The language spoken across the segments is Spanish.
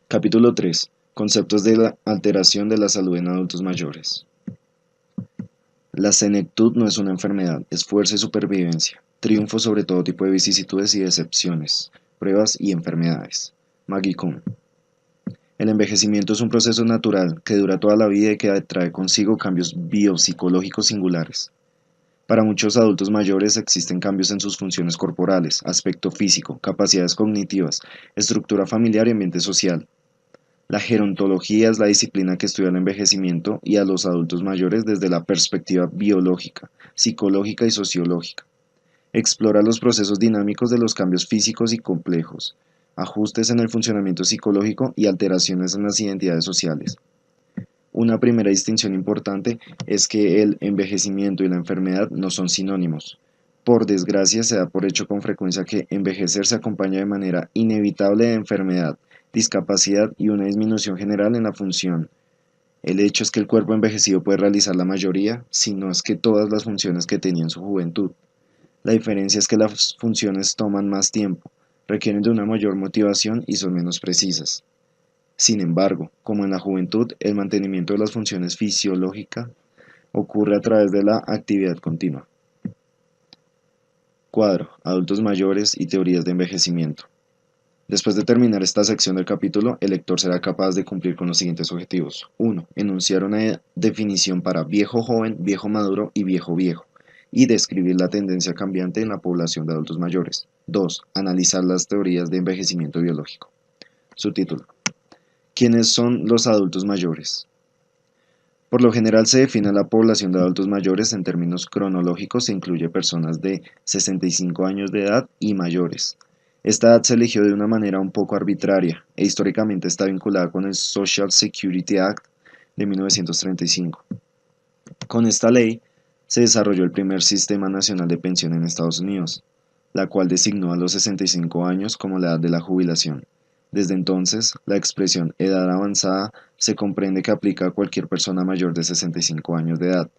Capítulo 3. Conceptos de la alteración de la salud en adultos mayores. La senectud no es una enfermedad, es fuerza y supervivencia, triunfo sobre todo tipo de vicisitudes y decepciones, pruebas y enfermedades. Maggie Kuhn. El envejecimiento es un proceso natural que dura toda la vida y que trae consigo cambios biopsicológicos singulares. Para muchos adultos mayores existen cambios en sus funciones corporales, aspecto físico, capacidades cognitivas, estructura familiar y ambiente social. La gerontología es la disciplina que estudia el envejecimiento y a los adultos mayores desde la perspectiva biológica, psicológica y sociológica. Explora los procesos dinámicos de los cambios físicos y complejos, ajustes en el funcionamiento psicológico y alteraciones en las identidades sociales. Una primera distinción importante es que el envejecimiento y la enfermedad no son sinónimos. Por desgracia, se da por hecho con frecuencia que envejecer se acompaña de manera inevitable de enfermedad, discapacidad y una disminución general en la función. El hecho es que el cuerpo envejecido puede realizar la mayoría, si no es que todas las funciones que tenía en su juventud. La diferencia es que las funciones toman más tiempo, requieren de una mayor motivación y son menos precisas. Sin embargo, como en la juventud, el mantenimiento de las funciones fisiológicas ocurre a través de la actividad continua. Cuadro, adultos mayores y teorías de envejecimiento. Después de terminar esta sección del capítulo, el lector será capaz de cumplir con los siguientes objetivos. 1. Enunciar una definición para viejo joven, viejo maduro y viejo viejo, y describir la tendencia cambiante en la población de adultos mayores. 2. Analizar las teorías de envejecimiento biológico. Subtítulo. ¿Quiénes son los adultos mayores? Por lo general se define la población de adultos mayores en términos cronológicos e incluye personas de 65 años de edad y mayores. Esta edad se eligió de una manera un poco arbitraria e históricamente está vinculada con el Social Security Act de 1935. Con esta ley se desarrolló el primer sistema nacional de pensión en Estados Unidos, la cual designó a los 65 años como la edad de la jubilación. Desde entonces, la expresión edad avanzada se comprende que aplica a cualquier persona mayor de 65 años de edad,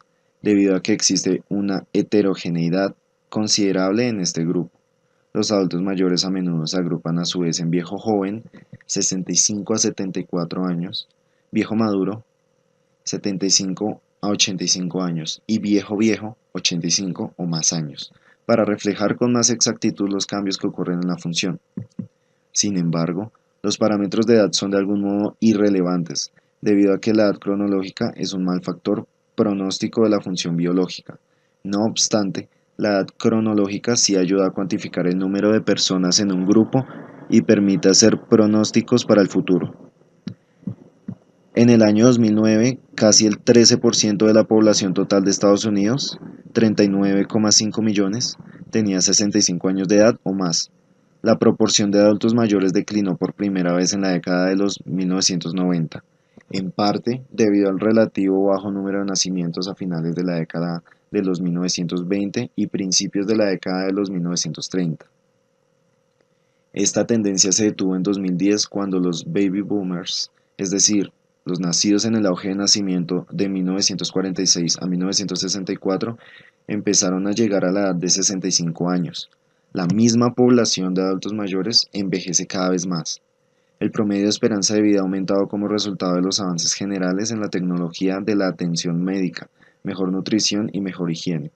debido a que existe una heterogeneidad considerable en este grupo. Los adultos mayores a menudo se agrupan a su vez en viejo joven, 65 a 74 años, viejo maduro, 75 a 85 años, y viejo viejo, 85 o más años, para reflejar con más exactitud los cambios que ocurren en la función. Sin embargo, los parámetros de edad son de algún modo irrelevantes, debido a que la edad cronológica es un mal factor pronóstico de la función biológica. No obstante, la edad cronológica sí ayuda a cuantificar el número de personas en un grupo y permite hacer pronósticos para el futuro. En el año 2009, casi el 13% de la población total de Estados Unidos, 39,5 millones, tenía 65 años de edad o más. La proporción de adultos mayores declinó por primera vez en la década de los 1990, en parte debido al relativo bajo número de nacimientos a finales de la década de los 1920 y principios de la década de los 1930. Esta tendencia se detuvo en 2010 cuando los baby boomers, es decir, los nacidos en el auge de nacimiento de 1946 a 1964, empezaron a llegar a la edad de 65 años. La misma población de adultos mayores envejece cada vez más. El promedio de esperanza de vida ha aumentado como resultado de los avances generales en la tecnología de la atención médica, mejor nutrición y mejor higiene.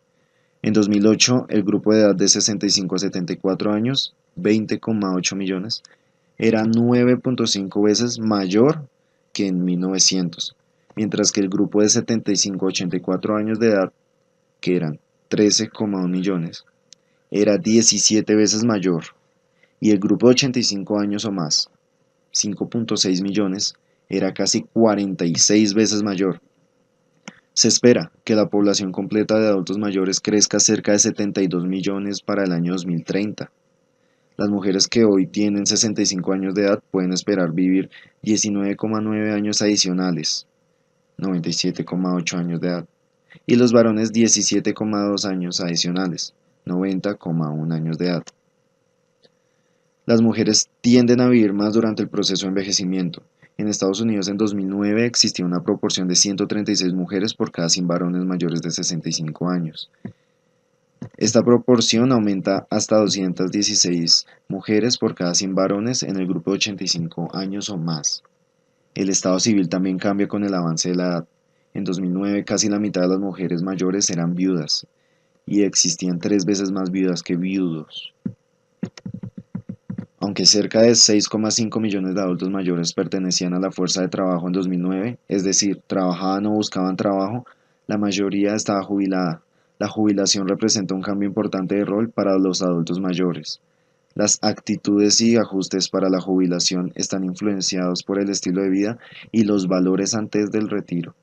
En 2008, el grupo de edad de 65 a 74 años, 20,8 millones, era 9,5 veces mayor que en 1900, mientras que el grupo de 75 a 84 años de edad, que eran 13,1 millones, era 17 veces mayor, y el grupo de 85 años o más, 5,6 millones, era casi 46 veces mayor. Se espera que la población completa de adultos mayores crezca cerca de 72 millones para el año 2030. Las mujeres que hoy tienen 65 años de edad pueden esperar vivir 19,9 años adicionales, 97,8 años de edad, y los varones 17,2 años adicionales, 90,1 años de edad. Las mujeres tienden a vivir más durante el proceso de envejecimiento, En Estados Unidos en 2009 existía una proporción de 136 mujeres por cada 100 varones mayores de 65 años. Esta proporción aumenta hasta 216 mujeres por cada 100 varones en el grupo de 85 años o más. El estado civil también cambia con el avance de la edad. En 2009 casi la mitad de las mujeres mayores eran viudas y existían 3 veces más viudas que viudos. Aunque cerca de 6,5 millones de adultos mayores pertenecían a la fuerza de trabajo en 2009, es decir, trabajaban o buscaban trabajo, la mayoría estaba jubilada. La jubilación representa un cambio importante de rol para los adultos mayores. Las actitudes y ajustes para la jubilación están influenciados por el estilo de vida y los valores antes del retiro.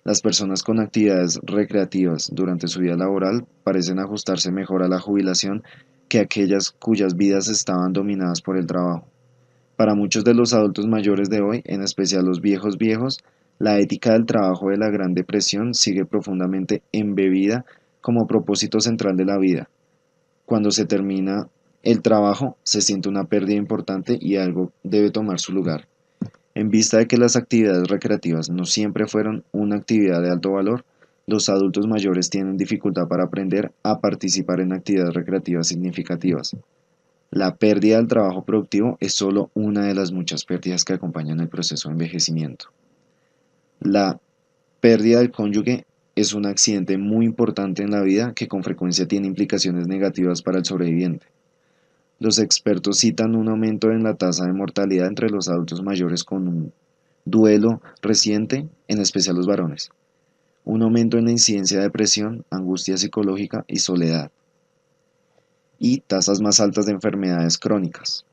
Las personas con actividades recreativas durante su vida laboral parecen ajustarse mejor a la jubilación que aquellas cuyas vidas estaban dominadas por el trabajo. Para muchos de los adultos mayores de hoy, en especial los viejos viejos, la ética del trabajo de la Gran Depresión sigue profundamente embebida como propósito central de la vida. Cuando se termina el trabajo, se siente una pérdida importante y algo debe tomar su lugar. En vista de que las actividades recreativas no siempre fueron una actividad de alto valor, los adultos mayores tienen dificultad para aprender a participar en actividades recreativas significativas. La pérdida del trabajo productivo es solo una de las muchas pérdidas que acompañan el proceso de envejecimiento. La pérdida del cónyuge es un accidente muy importante en la vida que con frecuencia tiene implicaciones negativas para el sobreviviente. Los expertos citan un aumento en la tasa de mortalidad entre los adultos mayores con un duelo reciente, en especial los varones, un aumento en la incidencia de depresión, angustia psicológica y soledad, y tasas más altas de enfermedades crónicas.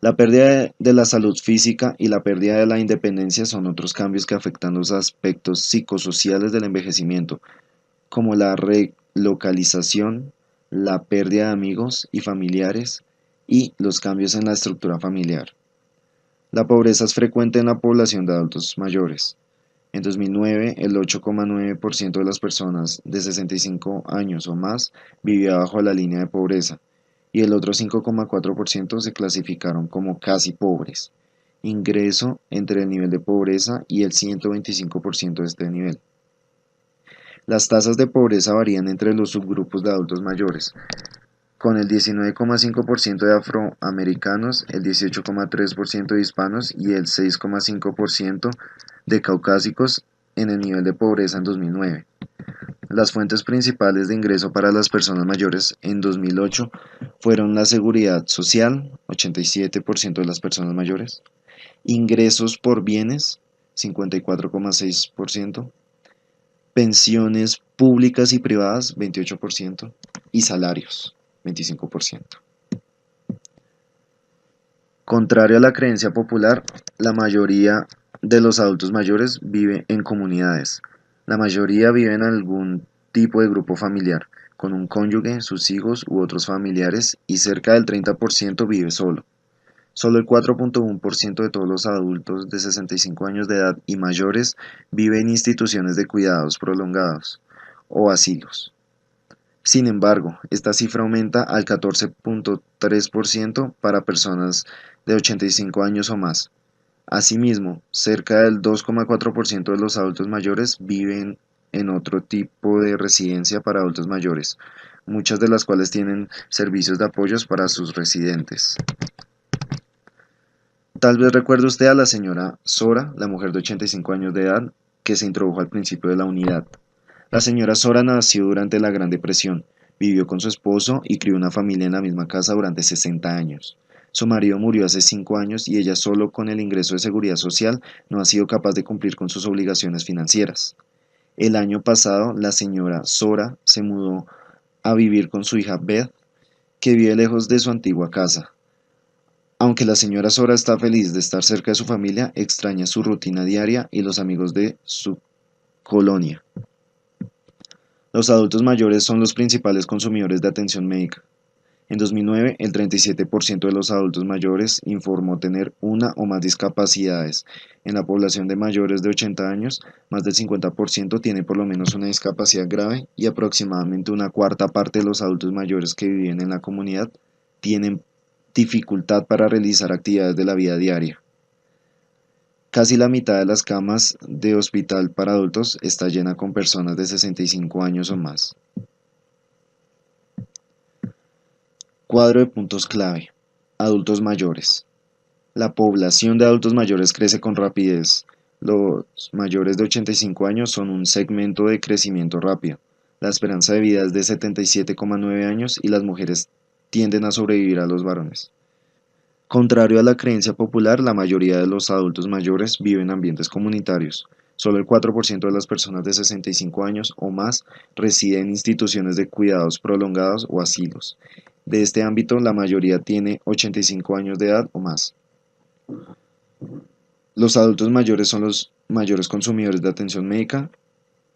La pérdida de la salud física y la pérdida de la independencia son otros cambios que afectan los aspectos psicosociales del envejecimiento, como la relocalización, la pérdida de amigos y familiares y los cambios en la estructura familiar. La pobreza es frecuente en la población de adultos mayores. En 2009, el 8,9% de las personas de 65 años o más vivía bajo la línea de pobreza y el otro 5,4% se clasificaron como casi pobres, ingreso entre el nivel de pobreza y el 125% de este nivel. Las tasas de pobreza varían entre los subgrupos de adultos mayores, con el 19,5% de afroamericanos, el 18,3% de hispanos y el 6,5% de caucásicos en el nivel de pobreza en 2009. Las fuentes principales de ingreso para las personas mayores en 2008 fueron la seguridad social, 87% de las personas mayores, ingresos por bienes, 54,6%, pensiones públicas y privadas, 28%, y salarios, 25%. Contrario a la creencia popular, la mayoría de los adultos mayores vive en comunidades. La mayoría vive en algún tipo de grupo familiar, con un cónyuge, sus hijos u otros familiares, y cerca del 30% vive solo. Solo el 4,1% de todos los adultos de 65 años de edad y mayores vive en instituciones de cuidados prolongados o asilos. Sin embargo, esta cifra aumenta al 14,3% para personas de 85 años o más. Asimismo, cerca del 2,4% de los adultos mayores viven en otro tipo de residencia para adultos mayores, muchas de las cuales tienen servicios de apoyos para sus residentes. Tal vez recuerde usted a la señora Sora, la mujer de 85 años de edad, que se introdujo al principio de la unidad. La señora Sora nació durante la Gran Depresión, vivió con su esposo y crió una familia en la misma casa durante 60 años. Su marido murió hace 5 años y ella solo con el ingreso de seguridad social no ha sido capaz de cumplir con sus obligaciones financieras. El año pasado, la señora Sora se mudó a vivir con su hija Beth, que vive lejos de su antigua casa. Aunque la señora Sora está feliz de estar cerca de su familia, extraña su rutina diaria y los amigos de su colonia. Los adultos mayores son los principales consumidores de atención médica. En 2009, el 37% de los adultos mayores informó tener una o más discapacidades. En la población de mayores de 80 años, más del 50% tiene por lo menos una discapacidad grave y aproximadamente una cuarta parte de los adultos mayores que viven en la comunidad tienen dificultad para realizar actividades de la vida diaria. Casi la mitad de las camas de hospital para adultos está llena con personas de 65 años o más. Cuadro de puntos clave. Adultos mayores. La población de adultos mayores crece con rapidez. Los mayores de 85 años son un segmento de crecimiento rápido. La esperanza de vida es de 77,9 años y las mujeres tienden a sobrevivir a los varones. Contrario a la creencia popular, la mayoría de los adultos mayores viven en ambientes comunitarios. Solo el 4% de las personas de 65 años o más residen en instituciones de cuidados prolongados o asilos. De este ámbito, la mayoría tiene 85 años de edad o más. Los adultos mayores son los mayores consumidores de atención médica.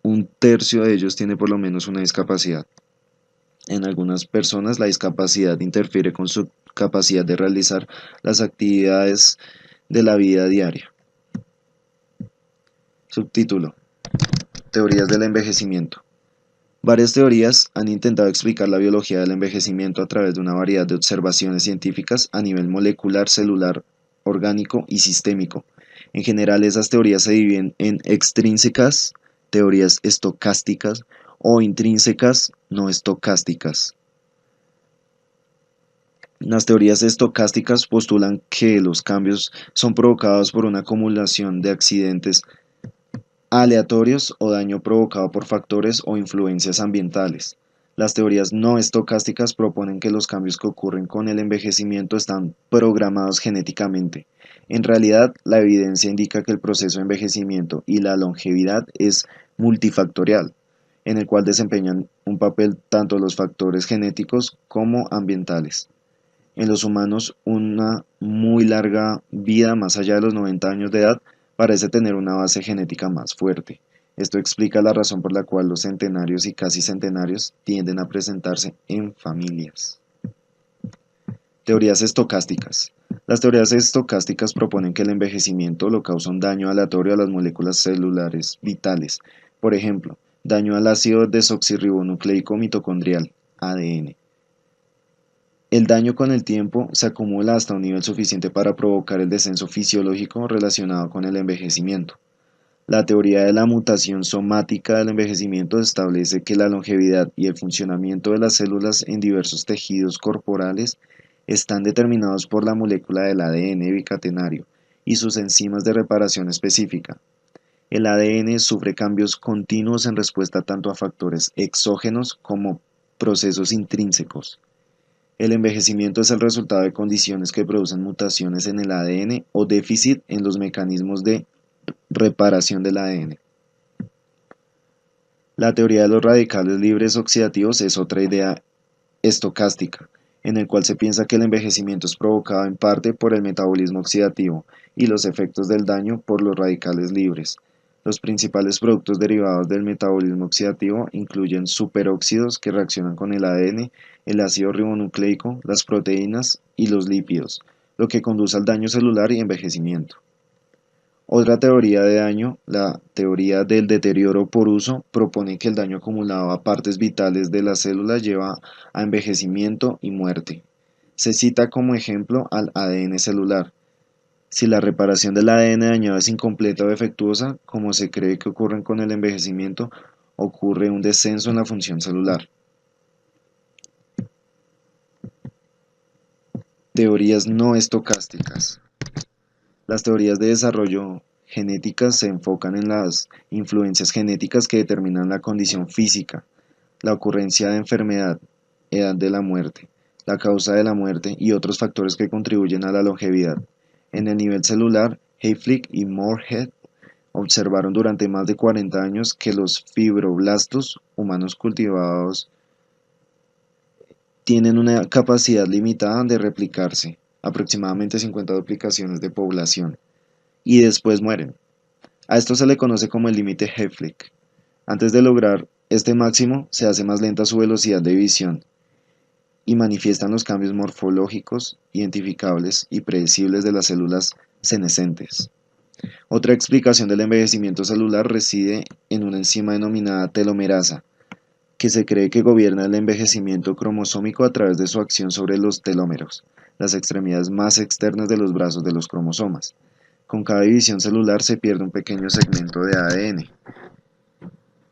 Un tercio de ellos tiene por lo menos una discapacidad. En algunas personas, la discapacidad interfiere con su capacidad de realizar las actividades de la vida diaria. Subtítulo: Teorías del envejecimiento. Varias teorías han intentado explicar la biología del envejecimiento a través de una variedad de observaciones científicas a nivel molecular, celular, orgánico y sistémico. En general, esas teorías se dividen en extrínsecas, teorías estocásticas, o intrínsecas no estocásticas. Las teorías estocásticas postulan que los cambios son provocados por una acumulación de accidentes aleatorios o daño provocado por factores o influencias ambientales. Las teorías no estocásticas proponen que los cambios que ocurren con el envejecimiento están programados genéticamente. En realidad, la evidencia indica que el proceso de envejecimiento y la longevidad es multifactorial, en el cual desempeñan un papel tanto los factores genéticos como ambientales. En los humanos, una muy larga vida más allá de los 90 años de edad parece tener una base genética más fuerte. Esto explica la razón por la cual los centenarios y casi centenarios tienden a presentarse en familias. Teorías estocásticas. Las teorías estocásticas proponen que el envejecimiento lo causa un daño aleatorio a las moléculas celulares vitales, por ejemplo, daño al ácido desoxirribonucleico mitocondrial, ADN. El daño con el tiempo se acumula hasta un nivel suficiente para provocar el descenso fisiológico relacionado con el envejecimiento. La teoría de la mutación somática del envejecimiento establece que la longevidad y el funcionamiento de las células en diversos tejidos corporales están determinados por la molécula del ADN bicatenario y sus enzimas de reparación específica. El ADN sufre cambios continuos en respuesta tanto a factores exógenos como procesos intrínsecos. El envejecimiento es el resultado de condiciones que producen mutaciones en el ADN o déficit en los mecanismos de reparación del ADN. La teoría de los radicales libres oxidativos es otra idea estocástica, en el cual se piensa que el envejecimiento es provocado en parte por el metabolismo oxidativo y los efectos del daño por los radicales libres. Los principales productos derivados del metabolismo oxidativo incluyen superóxidos que reaccionan con el ADN, el ácido ribonucleico, las proteínas y los lípidos, lo que conduce al daño celular y envejecimiento. Otra teoría de daño, la teoría del deterioro por uso, propone que el daño acumulado a partes vitales de la célula lleva a envejecimiento y muerte. Se cita como ejemplo al ADN celular. Si la reparación del ADN dañado es incompleta o defectuosa, como se cree que ocurre con el envejecimiento, ocurre un descenso en la función celular. Teorías no estocásticas. Las teorías de desarrollo genéticas se enfocan en las influencias genéticas que determinan la condición física, la ocurrencia de enfermedad, edad de la muerte, la causa de la muerte y otros factores que contribuyen a la longevidad. En el nivel celular, Hayflick y Moorhead observaron durante más de 40 años que los fibroblastos humanos cultivados tienen una capacidad limitada de replicarse, aproximadamente 50 duplicaciones de población, y después mueren. A esto se le conoce como el límite Hayflick. Antes de lograr este máximo, se hace más lenta su velocidad de división y manifiestan los cambios morfológicos, identificables y predecibles de las células senescentes. Otra explicación del envejecimiento celular reside en una enzima denominada telomerasa, que se cree que gobierna el envejecimiento cromosómico a través de su acción sobre los telómeros, las extremidades más externas de los brazos de los cromosomas. Con cada división celular se pierde un pequeño segmento de ADN.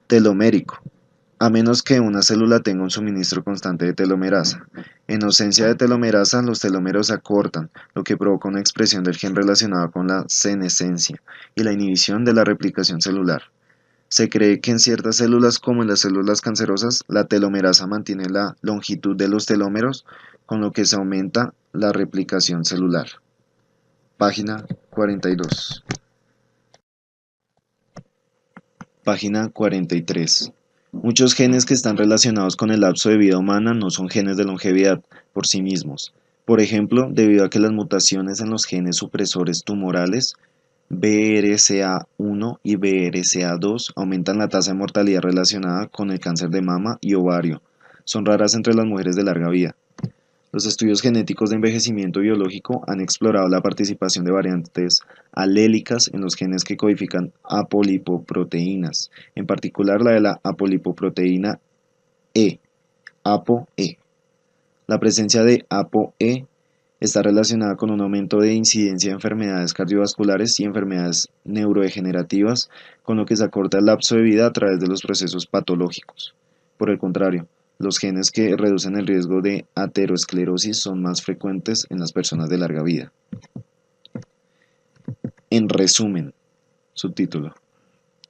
Telomérico. A menos que una célula tenga un suministro constante de telomerasa. En ausencia de telomerasa, los telómeros se acortan, lo que provoca una expresión del gen relacionada con la senescencia y la inhibición de la replicación celular. Se cree que en ciertas células, como en las células cancerosas, la telomerasa mantiene la longitud de los telómeros, con lo que se aumenta la replicación celular. Página 42. Página 43. Muchos genes que están relacionados con el lapso de vida humana no son genes de longevidad por sí mismos. Por ejemplo, debido a que las mutaciones en los genes supresores tumorales BRCA1 y BRCA2 aumentan la tasa de mortalidad relacionada con el cáncer de mama y ovario. Son raras entre las mujeres de larga vida. Los estudios genéticos de envejecimiento biológico han explorado la participación de variantes alélicas en los genes que codifican apolipoproteínas, en particular la de la apolipoproteína E, ApoE. La presencia de ApoE está relacionada con un aumento de incidencia de enfermedades cardiovasculares y enfermedades neurodegenerativas, con lo que se acorta el lapso de vida a través de los procesos patológicos. Por el contrario, los genes que reducen el riesgo de aterosclerosis son más frecuentes en las personas de larga vida. En resumen, subtítulo.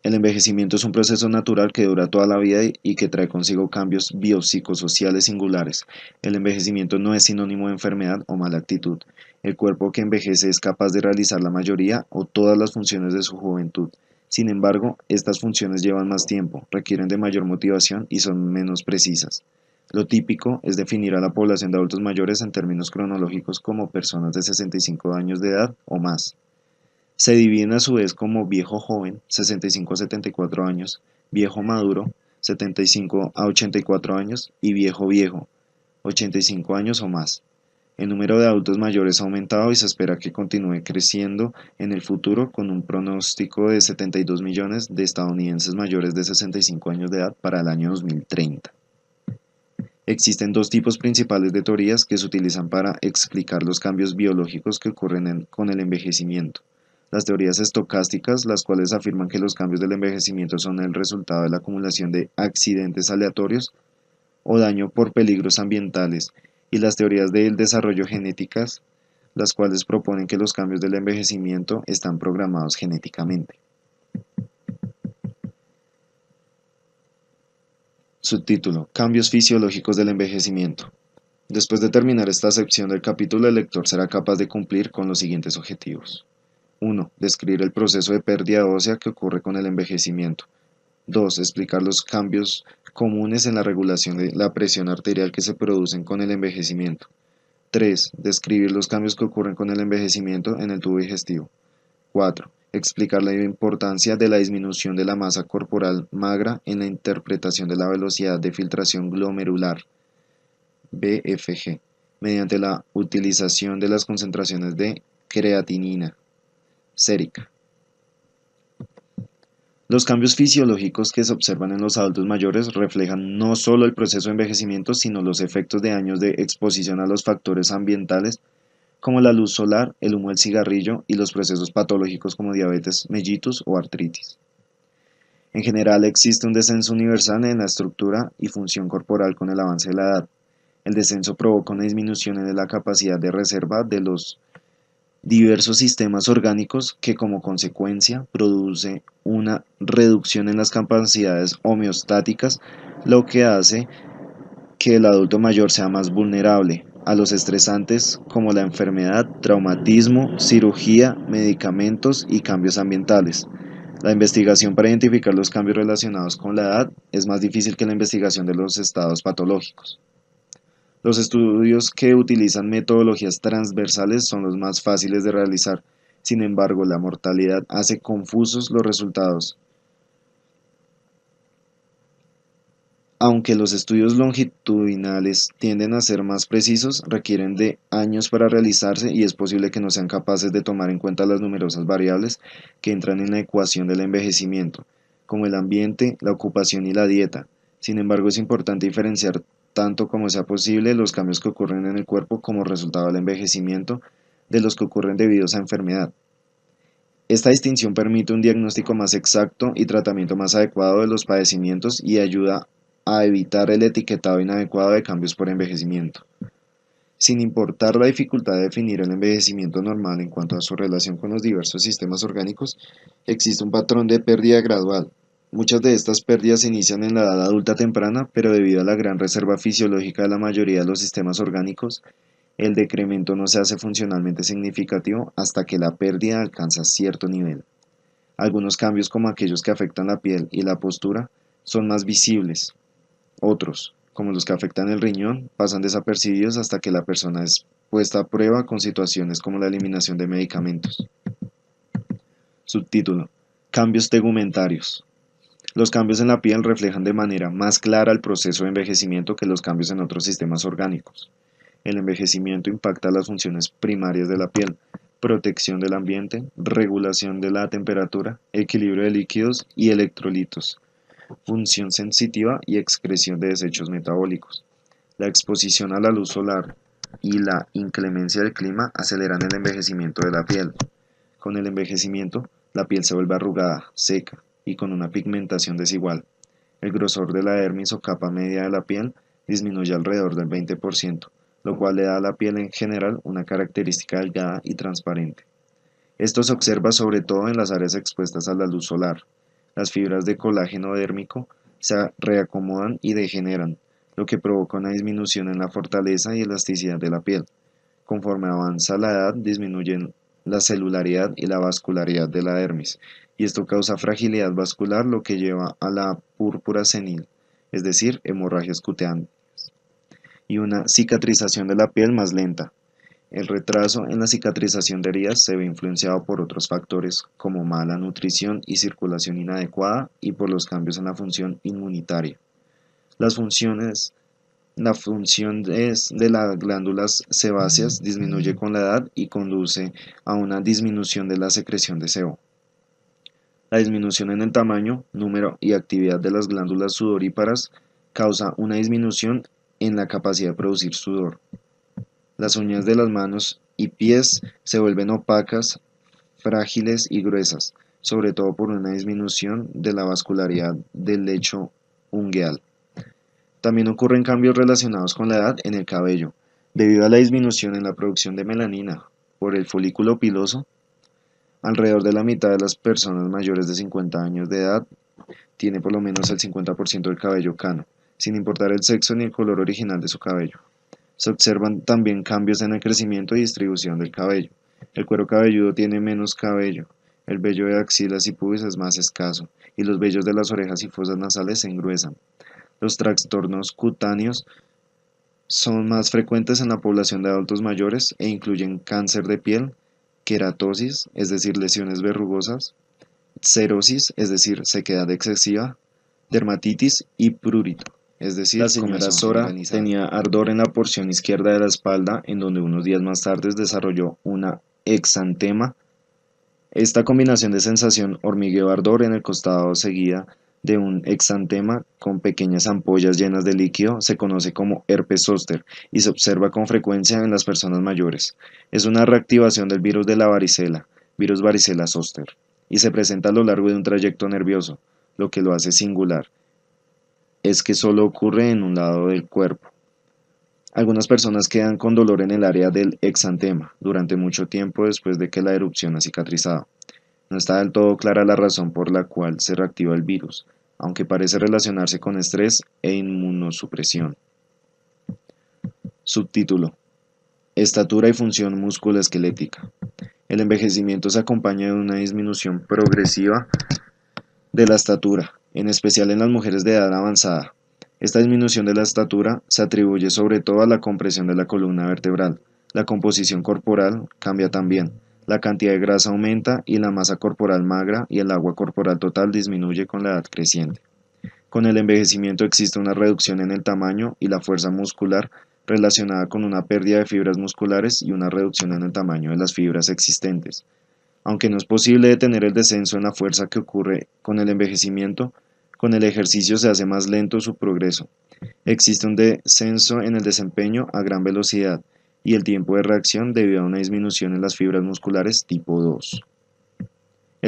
El envejecimiento es un proceso natural que dura toda la vida y que trae consigo cambios biopsicosociales singulares. El envejecimiento no es sinónimo de enfermedad o mala actitud. El cuerpo que envejece es capaz de realizar la mayoría o todas las funciones de su juventud. Sin embargo, estas funciones llevan más tiempo, requieren de mayor motivación y son menos precisas. Lo típico es definir a la población de adultos mayores en términos cronológicos como personas de 65 años de edad o más. Se dividen a su vez como viejo joven, 65 a 74 años, viejo maduro, 75 a 84 años, y viejo viejo, 85 años o más. El número de adultos mayores ha aumentado y se espera que continúe creciendo en el futuro, con un pronóstico de 72 millones de estadounidenses mayores de 65 años de edad para el año 2030. Existen dos tipos principales de teorías que se utilizan para explicar los cambios biológicos que ocurren con el envejecimiento. Las teorías estocásticas, las cuales afirman que los cambios del envejecimiento son el resultado de la acumulación de accidentes aleatorios o daño por peligros ambientales, y las teorías del desarrollo genéticas, las cuales proponen que los cambios del envejecimiento están programados genéticamente. Subtítulo: Cambios fisiológicos del envejecimiento. Después de terminar esta sección del capítulo, el lector será capaz de cumplir con los siguientes objetivos. 1. Describir el proceso de pérdida ósea que ocurre con el envejecimiento. 2. Explicar los cambios comunes en la regulación de la presión arterial que se producen con el envejecimiento. 3. Describir los cambios que ocurren con el envejecimiento en el tubo digestivo. 4. Explicar la importancia de la disminución de la masa corporal magra en la interpretación de la velocidad de filtración glomerular, BFG, mediante la utilización de las concentraciones de creatinina sérica. Los cambios fisiológicos que se observan en los adultos mayores reflejan no solo el proceso de envejecimiento, sino los efectos de años de exposición a los factores ambientales como la luz solar, el humo del cigarrillo y los procesos patológicos como diabetes mellitus o artritis. En general, existe un descenso universal en la estructura y función corporal con el avance de la edad. El descenso provoca una disminución en la capacidad de reserva de los diversos sistemas orgánicos, que como consecuencia produce una reducción en las capacidades homeostáticas, lo que hace que el adulto mayor sea más vulnerable a los estresantes como la enfermedad, traumatismo, cirugía, medicamentos y cambios ambientales. La investigación para identificar los cambios relacionados con la edad es más difícil que la investigación de los estados patológicos. Los estudios que utilizan metodologías transversales son los más fáciles de realizar. Sin embargo, la mortalidad hace confusos los resultados. Aunque los estudios longitudinales tienden a ser más precisos, requieren de años para realizarse y es posible que no sean capaces de tomar en cuenta las numerosas variables que entran en la ecuación del envejecimiento, como el ambiente, la ocupación y la dieta. Sin embargo, es importante diferenciar tanto como sea posible los cambios que ocurren en el cuerpo como resultado del envejecimiento de los que ocurren debido a esa enfermedad. Esta distinción permite un diagnóstico más exacto y tratamiento más adecuado de los padecimientos y ayuda a evitar el etiquetado inadecuado de cambios por envejecimiento. Sin importar la dificultad de definir el envejecimiento normal en cuanto a su relación con los diversos sistemas orgánicos, existe un patrón de pérdida gradual. Muchas de estas pérdidas se inician en la edad adulta temprana, pero debido a la gran reserva fisiológica de la mayoría de los sistemas orgánicos, el decremento no se hace funcionalmente significativo hasta que la pérdida alcanza cierto nivel. Algunos cambios, como aquellos que afectan la piel y la postura, son más visibles. Otros, como los que afectan el riñón, pasan desapercibidos hasta que la persona es puesta a prueba con situaciones como la eliminación de medicamentos. Subtítulo: Cambios tegumentarios. Los cambios en la piel reflejan de manera más clara el proceso de envejecimiento que los cambios en otros sistemas orgánicos. El envejecimiento impacta las funciones primarias de la piel: protección del ambiente, regulación de la temperatura, equilibrio de líquidos y electrolitos, función sensitiva y excreción de desechos metabólicos. La exposición a la luz solar y la inclemencia del clima aceleran el envejecimiento de la piel. Con el envejecimiento, la piel se vuelve arrugada, seca y con una pigmentación desigual. El grosor de la dermis o capa media de la piel disminuye alrededor del 20%, lo cual le da a la piel en general una característica delgada y transparente. Esto se observa sobre todo en las áreas expuestas a la luz solar. Las fibras de colágeno dérmico se reacomodan y degeneran, lo que provoca una disminución en la fortaleza y elasticidad de la piel. Conforme avanza la edad, disminuyen la celularidad y la vascularidad de la dermis, y esto causa fragilidad vascular, lo que lleva a la púrpura senil, es decir, hemorragias cutáneas, y una cicatrización de la piel más lenta. El retraso en la cicatrización de heridas se ve influenciado por otros factores como mala nutrición y circulación inadecuada y por los cambios en la función inmunitaria. Las funciones La función de las glándulas sebáceas disminuye con la edad y conduce a una disminución de la secreción de sebo. La disminución en el tamaño, número y actividad de las glándulas sudoríparas causa una disminución en la capacidad de producir sudor. Las uñas de las manos y pies se vuelven opacas, frágiles y gruesas, sobre todo por una disminución de la vascularidad del lecho ungueal. También ocurren cambios relacionados con la edad en el cabello, debido a la disminución en la producción de melanina por el folículo piloso. Alrededor de la mitad de las personas mayores de 50 años de edad tiene por lo menos el 50% del cabello cano, sin importar el sexo ni el color original de su cabello. Se observan también cambios en el crecimiento y distribución del cabello. El cuero cabelludo tiene menos cabello, el vello de axilas y pubis es más escaso, y los vellos de las orejas y fosas nasales se engruesan. Los trastornos cutáneos son más frecuentes en la población de adultos mayores e incluyen cáncer de piel, queratosis, es decir, lesiones verrugosas, xerosis, es decir, sequedad excesiva, dermatitis y prurito, es decir, la señora Sora tenía ardor en la porción izquierda de la espalda, en donde unos días más tarde desarrolló una exantema. Esta combinación de sensación hormigueo-ardor en el costado seguida de un exantema con pequeñas ampollas llenas de líquido se conoce como herpes zóster y se observa con frecuencia en las personas mayores. Es una reactivación del virus de la varicela, virus varicela zóster, y se presenta a lo largo de un trayecto nervioso. Lo que lo hace singular es que solo ocurre en un lado del cuerpo. Algunas personas quedan con dolor en el área del exantema durante mucho tiempo después de que la erupción ha cicatrizado. No está del todo clara la razón por la cual se reactiva el virus, aunque parece relacionarse con estrés e inmunosupresión. Subtítulo: Estatura y función musculoesquelética. El envejecimiento se acompaña de una disminución progresiva de la estatura, en especial en las mujeres de edad avanzada. Esta disminución de la estatura se atribuye sobre todo a la compresión de la columna vertebral. La composición corporal cambia también. La cantidad de grasa aumenta y la masa corporal magra y el agua corporal total disminuye con la edad creciente. Con el envejecimiento existe una reducción en el tamaño y la fuerza muscular relacionada con una pérdida de fibras musculares y una reducción en el tamaño de las fibras existentes. Aunque no es posible detener el descenso en la fuerza que ocurre con el envejecimiento, con el ejercicio se hace más lento su progreso. Existe un descenso en el desempeño a gran velocidad y el tiempo de reacción debido a una disminución en las fibras musculares tipo 2.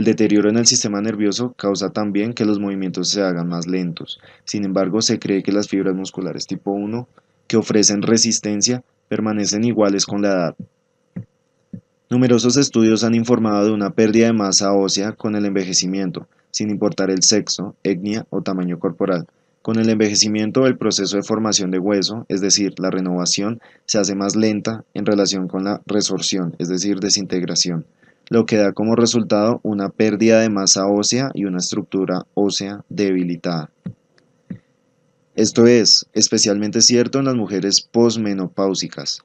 deterioro en el sistema nervioso causa también que los movimientos se hagan más lentos. Sin embargo, se cree que las fibras musculares tipo 1, que ofrecen resistencia, permanecen iguales con la edad. Numerosos estudios han informado de una pérdida de masa ósea con el envejecimiento, sin importar el sexo, etnia o tamaño corporal. Con el envejecimiento, el proceso de formación de hueso, es decir, la renovación, se hace más lenta en relación con la resorción, es decir, desintegración, lo que da como resultado una pérdida de masa ósea y una estructura ósea debilitada. Esto es especialmente cierto en las mujeres posmenopáusicas.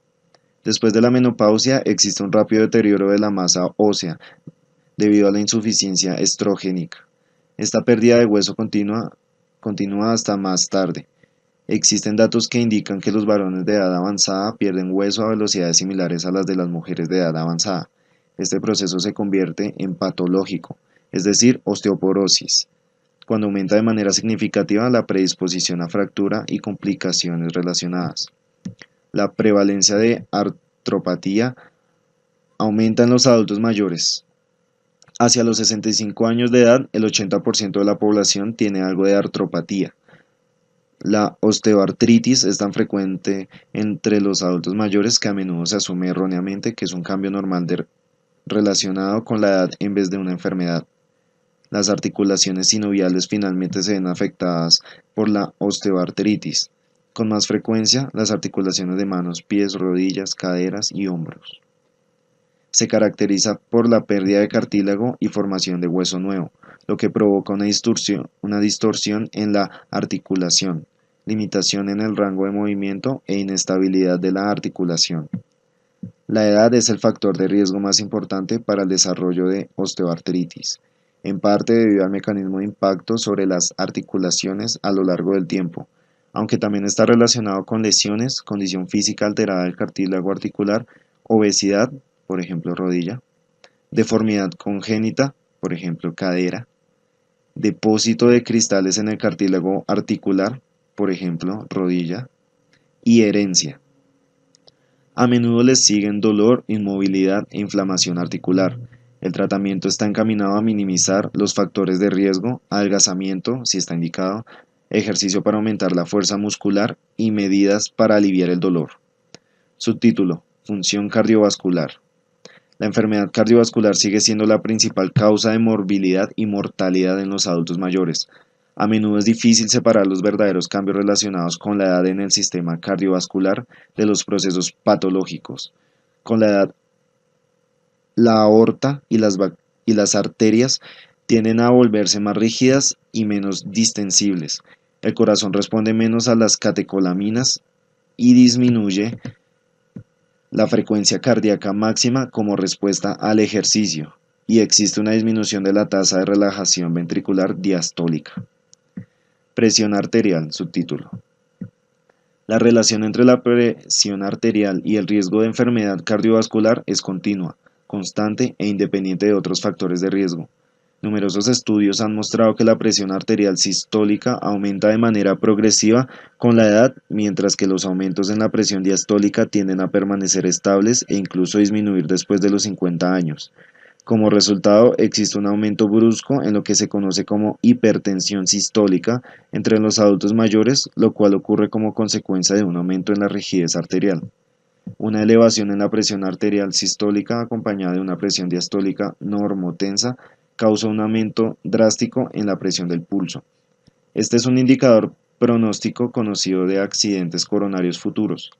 Después de la menopausia existe un rápido deterioro de la masa ósea debido a la insuficiencia estrogénica. Esta pérdida de hueso continúa hasta más tarde. Existen datos que indican que los varones de edad avanzada pierden hueso a velocidades similares a las de las mujeres de edad avanzada. Este proceso se convierte en patológico, es decir, osteoporosis, cuando aumenta de manera significativa la predisposición a fractura y complicaciones relacionadas. La prevalencia de artropatía aumenta en los adultos mayores. Hacia los 65 años de edad, el 80% de la población tiene algo de artropatía. La osteoartritis es tan frecuente entre los adultos mayores que a menudo se asume erróneamente que es un cambio normal relacionado con la edad en vez de una enfermedad. Las articulaciones sinoviales finalmente se ven afectadas por la osteoartritis, con más frecuencia las articulaciones de manos, pies, rodillas, caderas y hombros. Se caracteriza por la pérdida de cartílago y formación de hueso nuevo, lo que provoca una distorsión en la articulación, limitación en el rango de movimiento e inestabilidad de la articulación. La edad es el factor de riesgo más importante para el desarrollo de osteoartritis, en parte debido al mecanismo de impacto sobre las articulaciones a lo largo del tiempo, aunque también está relacionado con lesiones, condición física alterada del cartílago articular, obesidad, por ejemplo rodilla, deformidad congénita, por ejemplo cadera, depósito de cristales en el cartílago articular, por ejemplo rodilla, y herencia. A menudo les siguen dolor, inmovilidad e inflamación articular. El tratamiento está encaminado a minimizar los factores de riesgo, adelgazamiento, si está indicado, ejercicio para aumentar la fuerza muscular y medidas para aliviar el dolor. Subtítulo: Función cardiovascular. La enfermedad cardiovascular sigue siendo la principal causa de morbilidad y mortalidad en los adultos mayores. A menudo es difícil separar los verdaderos cambios relacionados con la edad en el sistema cardiovascular de los procesos patológicos. Con la edad, la aorta y las arterias tienden a volverse más rígidas y menos distensibles. El corazón responde menos a las catecolaminas y disminuye la frecuencia cardíaca máxima como respuesta al ejercicio, y existe una disminución de la tasa de relajación ventricular diastólica. Presión arterial, subtítulo. La relación entre la presión arterial y el riesgo de enfermedad cardiovascular es continua, constante e independiente de otros factores de riesgo. Numerosos estudios han mostrado que la presión arterial sistólica aumenta de manera progresiva con la edad, mientras que los aumentos en la presión diastólica tienden a permanecer estables e incluso disminuir después de los 50 años. Como resultado, existe un aumento brusco en lo que se conoce como hipertensión sistólica entre los adultos mayores, lo cual ocurre como consecuencia de un aumento en la rigidez arterial. Una elevación en la presión arterial sistólica acompañada de una presión diastólica normotensa causa un aumento drástico en la presión del pulso. Este es un indicador pronóstico conocido de accidentes coronarios futuros.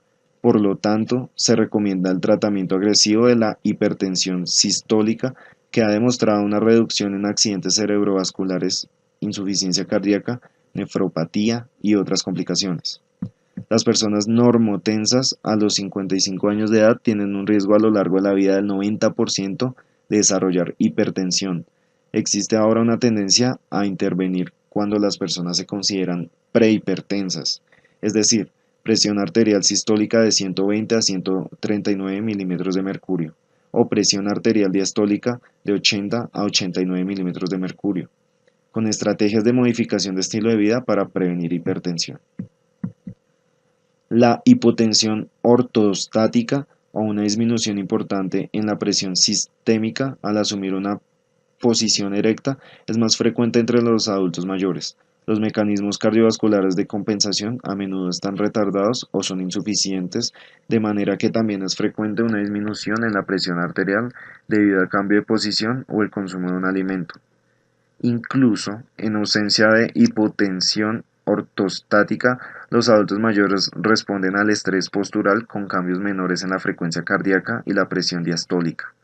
Por lo tanto, se recomienda el tratamiento agresivo de la hipertensión sistólica, que ha demostrado una reducción en accidentes cerebrovasculares, insuficiencia cardíaca, nefropatía y otras complicaciones. Las personas normotensas a los 55 años de edad tienen un riesgo a lo largo de la vida del 90% de desarrollar hipertensión. Existe ahora una tendencia a intervenir cuando las personas se consideran prehipertensas, es decir, presión arterial sistólica de 120 a 139 milímetros de mercurio, o presión arterial diastólica de 80 a 89 milímetros de mercurio, con estrategias de modificación de estilo de vida para prevenir hipertensión. La hipotensión ortostática o una disminución importante en la presión sistémica al asumir una posición erecta es más frecuente entre los adultos mayores. Los mecanismos cardiovasculares de compensación a menudo están retardados o son insuficientes, de manera que también es frecuente una disminución en la presión arterial debido al cambio de posición o el consumo de un alimento. Incluso en ausencia de hipotensión ortostática, los adultos mayores responden al estrés postural con cambios menores en la frecuencia cardíaca y la presión diastólica.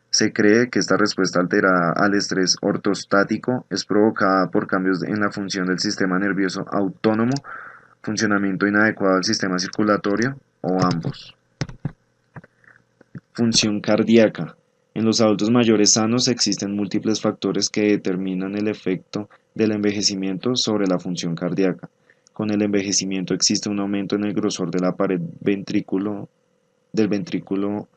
Se cree que esta respuesta alterada al estrés ortostático es provocada por cambios en la función del sistema nervioso autónomo, funcionamiento inadecuado del sistema circulatorio o ambos. Función cardíaca. En los adultos mayores sanos existen múltiples factores que determinan el efecto del envejecimiento sobre la función cardíaca. Con el envejecimiento existe un aumento en el grosor de la pared del ventrículo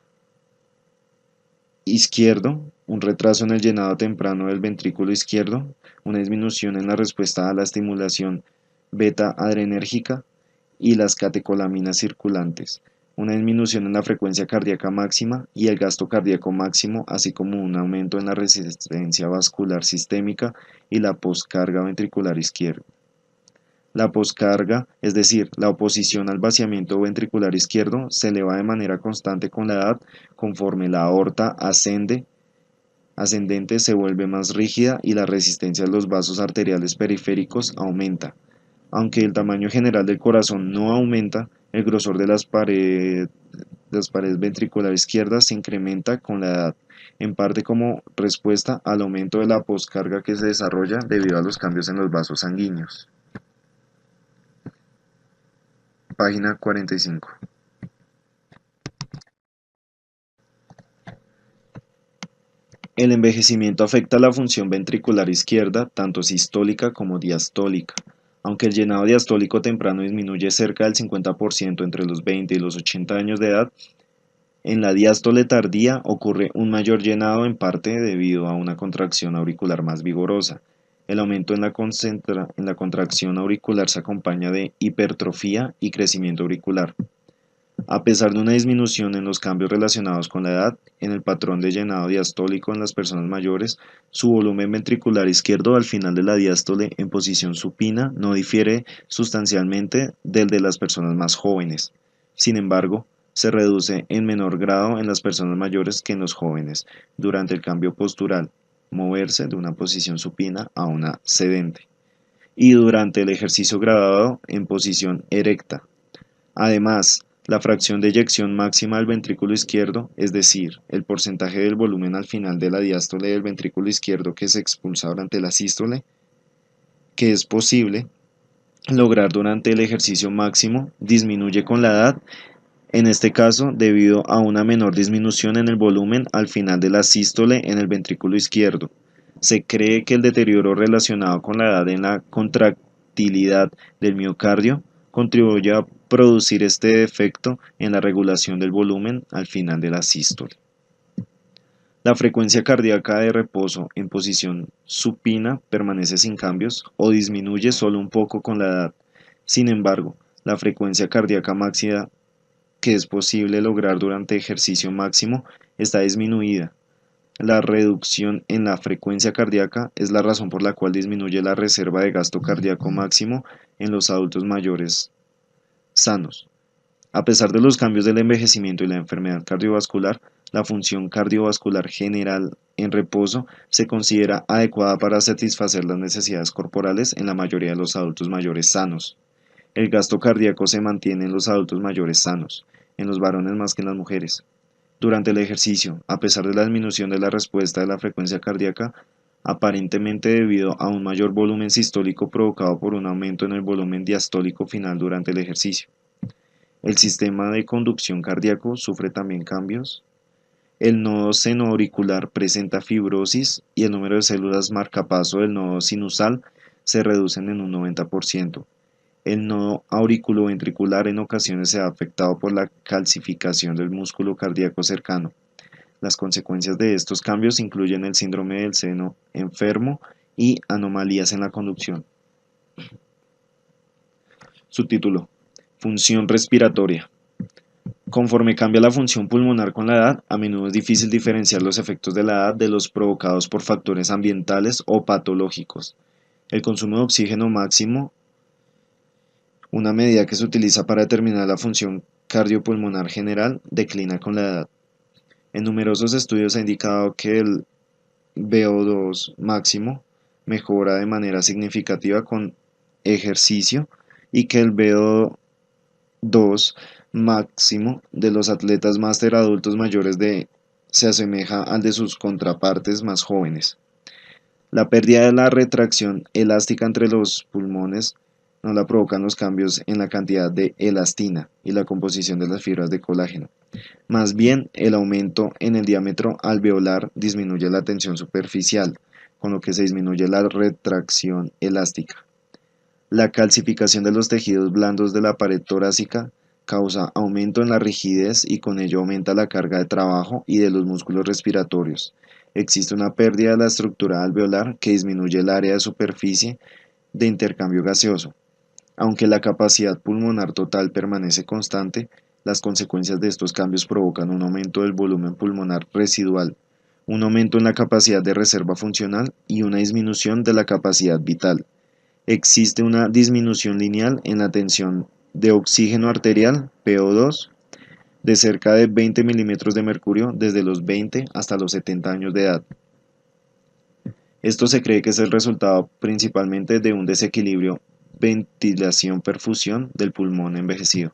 izquierdo, un retraso en el llenado temprano del ventrículo izquierdo, una disminución en la respuesta a la estimulación beta-adrenérgica y las catecolaminas circulantes, una disminución en la frecuencia cardíaca máxima y el gasto cardíaco máximo, así como un aumento en la resistencia vascular sistémica y la poscarga ventricular izquierda. La poscarga, es decir, la oposición al vaciamiento ventricular izquierdo, se eleva de manera constante con la edad, conforme la aorta ascendente se vuelve más rígida y la resistencia de los vasos arteriales periféricos aumenta. Aunque el tamaño general del corazón no aumenta, el grosor de las paredes ventriculares izquierdas se incrementa con la edad, en parte como respuesta al aumento de la poscarga que se desarrolla debido a los cambios en los vasos sanguíneos. Página 45. El envejecimiento afecta la función ventricular izquierda, tanto sistólica como diastólica. Aunque el llenado diastólico temprano disminuye cerca del 50% entre los 20 y los 80 años de edad, en la diástole tardía ocurre un mayor llenado en parte debido a una contracción auricular más vigorosa. El aumento en la contracción auricular se acompaña de hipertrofia y crecimiento auricular. A pesar de una disminución en los cambios relacionados con la edad, en el patrón de llenado diastólico en las personas mayores, su volumen ventricular izquierdo al final de la diástole en posición supina no difiere sustancialmente del de las personas más jóvenes. Sin embargo, se reduce en menor grado en las personas mayores que en los jóvenes durante el cambio postural, moverse de una posición supina a una sedente, y durante el ejercicio graduado en posición erecta. Además, la fracción de eyección máxima del ventrículo izquierdo, es decir, el porcentaje del volumen al final de la diástole del ventrículo izquierdo que se expulsa durante la sístole, que es posible lograr durante el ejercicio máximo, disminuye con la edad, en este caso debido a una menor disminución en el volumen al final de la sístole en el ventrículo izquierdo. Se cree que el deterioro relacionado con la edad en la contractilidad del miocardio contribuye a producir este efecto en la regulación del volumen al final de la sístole. La frecuencia cardíaca de reposo en posición supina permanece sin cambios o disminuye solo un poco con la edad. Sin embargo, la frecuencia cardíaca máxima que es posible lograr durante ejercicio máximo está disminuida. La reducción en la frecuencia cardíaca es la razón por la cual disminuye la reserva de gasto cardíaco máximo en los adultos mayores sanos. A pesar de los cambios del envejecimiento y la enfermedad cardiovascular, la función cardiovascular general en reposo se considera adecuada para satisfacer las necesidades corporales en la mayoría de los adultos mayores sanos. El gasto cardíaco se mantiene en los adultos mayores sanos, en los varones más que en las mujeres. Durante el ejercicio, a pesar de la disminución de la respuesta de la frecuencia cardíaca, aparentemente debido a un mayor volumen sistólico provocado por un aumento en el volumen diastólico final durante el ejercicio. El sistema de conducción cardíaco sufre también cambios. El nodo senoauricular presenta fibrosis y el número de células marcapaso del nodo sinusal se reducen en un 90%. El nodo auriculoventricular en ocasiones se ha afectado por la calcificación del músculo cardíaco cercano. Las consecuencias de estos cambios incluyen el síndrome del seno enfermo y anomalías en la conducción. Subtítulo: Función respiratoria. Conforme cambia la función pulmonar con la edad, a menudo es difícil diferenciar los efectos de la edad de los provocados por factores ambientales o patológicos. El consumo de oxígeno máximo, una medida que se utiliza para determinar la función cardiopulmonar general, declina con la edad. En numerosos estudios se ha indicado que el VO2 máximo mejora de manera significativa con ejercicio y que el VO2 máximo de los atletas máster adultos mayores se asemeja al de sus contrapartes más jóvenes. La pérdida de la retracción elástica entre los pulmones no la provocan los cambios en la cantidad de elastina y la composición de las fibras de colágeno. Más bien, el aumento en el diámetro alveolar disminuye la tensión superficial, con lo que se disminuye la retracción elástica. La calcificación de los tejidos blandos de la pared torácica causa aumento en la rigidez y con ello aumenta la carga de trabajo y de los músculos respiratorios. Existe una pérdida de la estructura alveolar que disminuye el área de superficie de intercambio gaseoso. Aunque la capacidad pulmonar total permanece constante, las consecuencias de estos cambios provocan un aumento del volumen pulmonar residual, un aumento en la capacidad de reserva funcional y una disminución de la capacidad vital. Existe una disminución lineal en la tensión de oxígeno arterial, PO2, de cerca de 20 milímetros de mercurio desde los 20 hasta los 70 años de edad. Esto se cree que es el resultado principalmente de un desequilibrio ventilación-perfusión del pulmón envejecido.